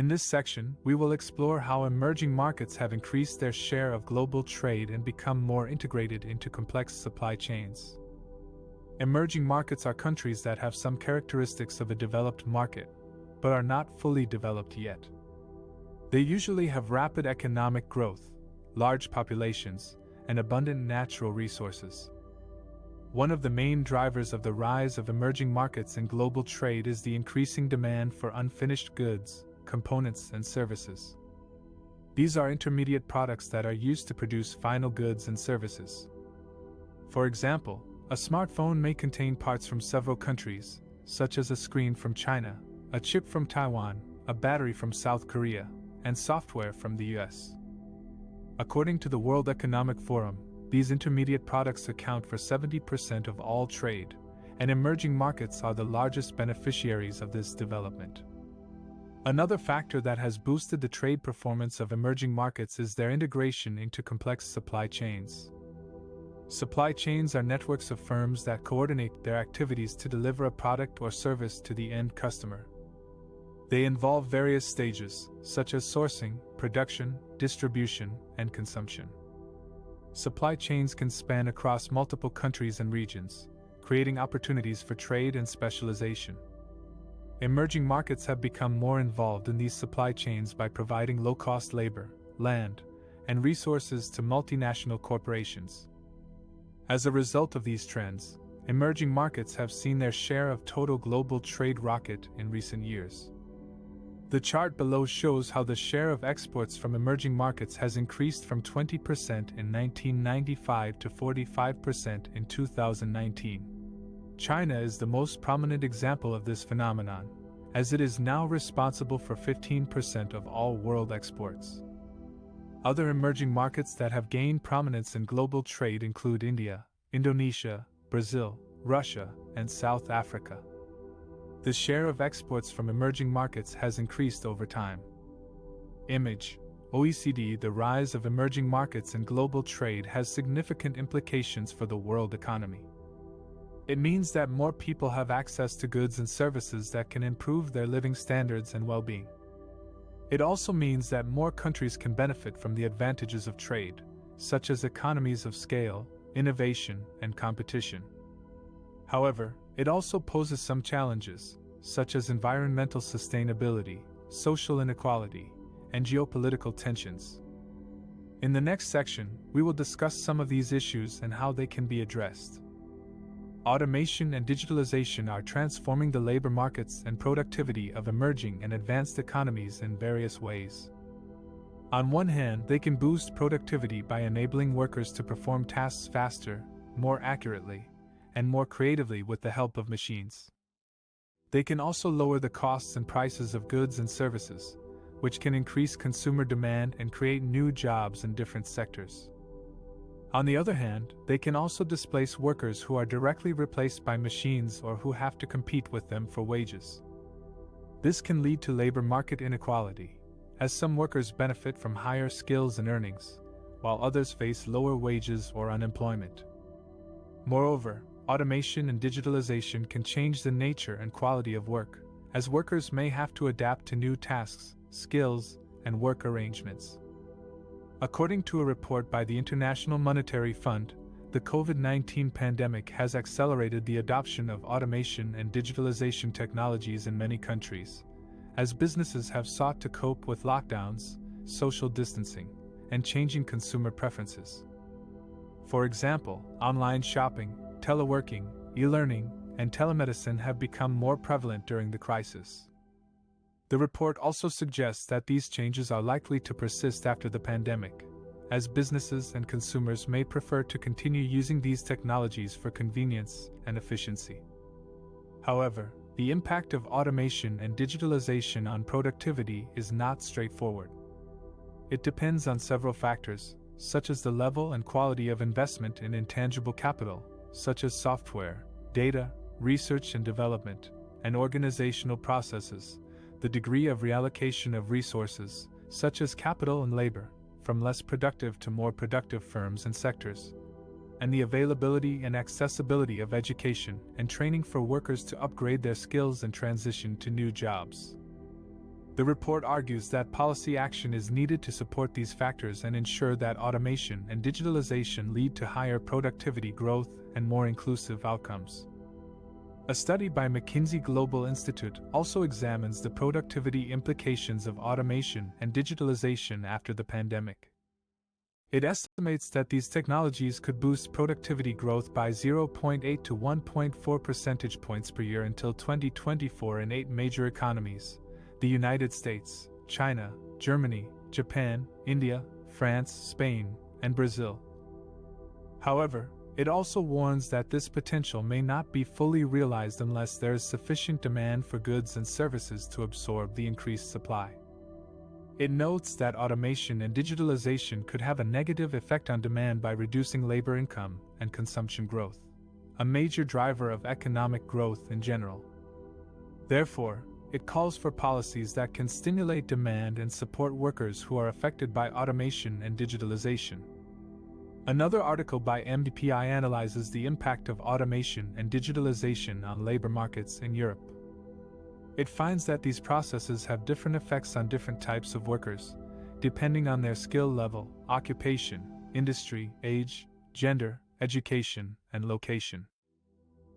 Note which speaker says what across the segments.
Speaker 1: In this section, we will explore how emerging markets have increased their share of global trade and become more integrated into complex supply chains. Emerging markets are countries that have some characteristics of a developed market, but are not fully developed yet. They usually have rapid economic growth, large populations, and abundant natural resources. One of the main drivers of the rise of emerging markets in global trade is the increasing demand for unfinished goods, components, and services. These are intermediate products that are used to produce final goods and services. For example, a smartphone may contain parts from several countries, such as a screen from China, a chip from Taiwan, a battery from South Korea, and software from the US. According to the World Economic Forum, these intermediate products account for 70% of all trade, and emerging markets are the largest beneficiaries of this development. Another factor that has boosted the trade performance of emerging markets is their integration into complex supply chains. Supply chains are networks of firms that coordinate their activities to deliver a product or service to the end customer. They involve various stages, such as sourcing, production, distribution, and consumption. Supply chains can span across multiple countries and regions, creating opportunities for trade and specialization. Emerging markets have become more involved in these supply chains by providing low-cost labor, land, and resources to multinational corporations. As a result of these trends, emerging markets have seen their share of total global trade rocket in recent years. The chart below shows how the share of exports from emerging markets has increased from 20% in 1995 to 45% in 2019. China is the most prominent example of this phenomenon, as it is now responsible for 15% of all world exports. Other emerging markets that have gained prominence in global trade include India, Indonesia, Brazil, Russia, and South Africa. The share of exports from emerging markets has increased over time. Image: OECD. The rise of emerging markets in global trade has significant implications for the world economy. It means that more people have access to goods and services that can improve their living standards and well-being. It also means that more countries can benefit from the advantages of trade, such as economies of scale, innovation, and competition. However, it also poses some challenges, such as environmental sustainability, social inequality, and geopolitical tensions. In the next section, we will discuss some of these issues and how they can be addressed. Automation and digitalization are transforming the labor markets and productivity of emerging and advanced economies in various ways. On one hand, they can boost productivity by enabling workers to perform tasks faster, more accurately, and more creatively with the help of machines. They can also lower the costs and prices of goods and services, which can increase consumer demand and create new jobs in different sectors. On the other hand, they can also displace workers who are directly replaced by machines or who have to compete with them for wages. This can lead to labor market inequality, as some workers benefit from higher skills and earnings, while others face lower wages or unemployment. Moreover, automation and digitalization can change the nature and quality of work, as workers may have to adapt to new tasks, skills, and work arrangements. According to a report by the International Monetary Fund, the COVID-19 pandemic has accelerated the adoption of automation and digitalization technologies in many countries, as businesses have sought to cope with lockdowns, social distancing, and changing consumer preferences. For example, online shopping, teleworking, e-learning, and telemedicine have become more prevalent during the crisis. The report also suggests that these changes are likely to persist after the pandemic, as businesses and consumers may prefer to continue using these technologies for convenience and efficiency. However, the impact of automation and digitalization on productivity is not straightforward. It depends on several factors, such as the level and quality of investment in intangible capital, such as software, data, research and development, and organizational processes, the degree of reallocation of resources, such as capital and labor, from less productive to more productive firms and sectors, and the availability and accessibility of education and training for workers to upgrade their skills and transition to new jobs. The report argues that policy action is needed to support these factors and ensure that automation and digitalization lead to higher productivity growth and more inclusive outcomes. A study by McKinsey Global Institute also examines the productivity implications of automation and digitalization after the pandemic. It estimates that these technologies could boost productivity growth by 0.8 to 1.4 percentage points per year until 2024 in 8 major economies: the United States, China, Germany, Japan, India, France, Spain, and Brazil. However, it also warns that this potential may not be fully realized unless there is sufficient demand for goods and services to absorb the increased supply. It notes that automation and digitalization could have a negative effect on demand by reducing labor income and consumption growth, a major driver of economic growth in general. Therefore, it calls for policies that can stimulate demand and support workers who are affected by automation and digitalization. Another article by MDPI analyzes the impact of automation and digitalization on labor markets in Europe. It finds that these processes have different effects on different types of workers, depending on their skill level, occupation, industry, age, gender, education, and location.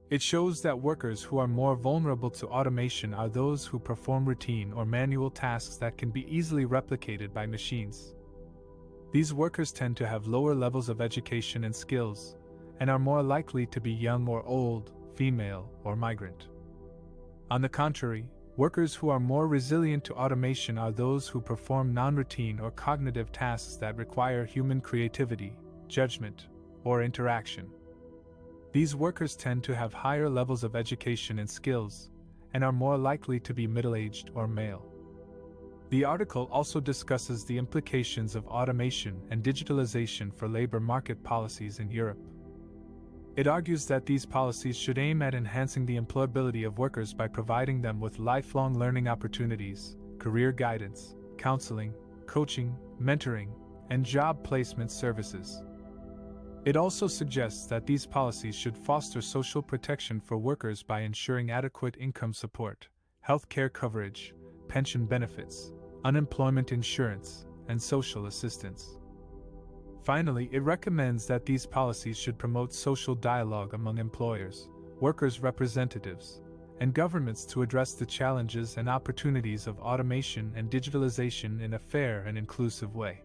Speaker 1: It shows that workers who are more vulnerable to automation are those who perform routine or manual tasks that can be easily replicated by machines. These workers tend to have lower levels of education and skills, and are more likely to be young or old, female, or migrant. On the contrary, workers who are more resilient to automation are those who perform non-routine or cognitive tasks that require human creativity, judgment, or interaction. These workers tend to have higher levels of education and skills, and are more likely to be middle-aged or male. The article also discusses the implications of automation and digitalization for labor market policies in Europe. It argues that these policies should aim at enhancing the employability of workers by providing them with lifelong learning opportunities, career guidance, counseling, coaching, mentoring, and job placement services. It also suggests that these policies should foster social protection for workers by ensuring adequate income support, health care coverage, pension benefits, unemployment insurance, and social assistance. Finally, it recommends that these policies should promote social dialogue among employers, workers' representatives, and governments to address the challenges and opportunities of automation and digitalization in a fair and inclusive way.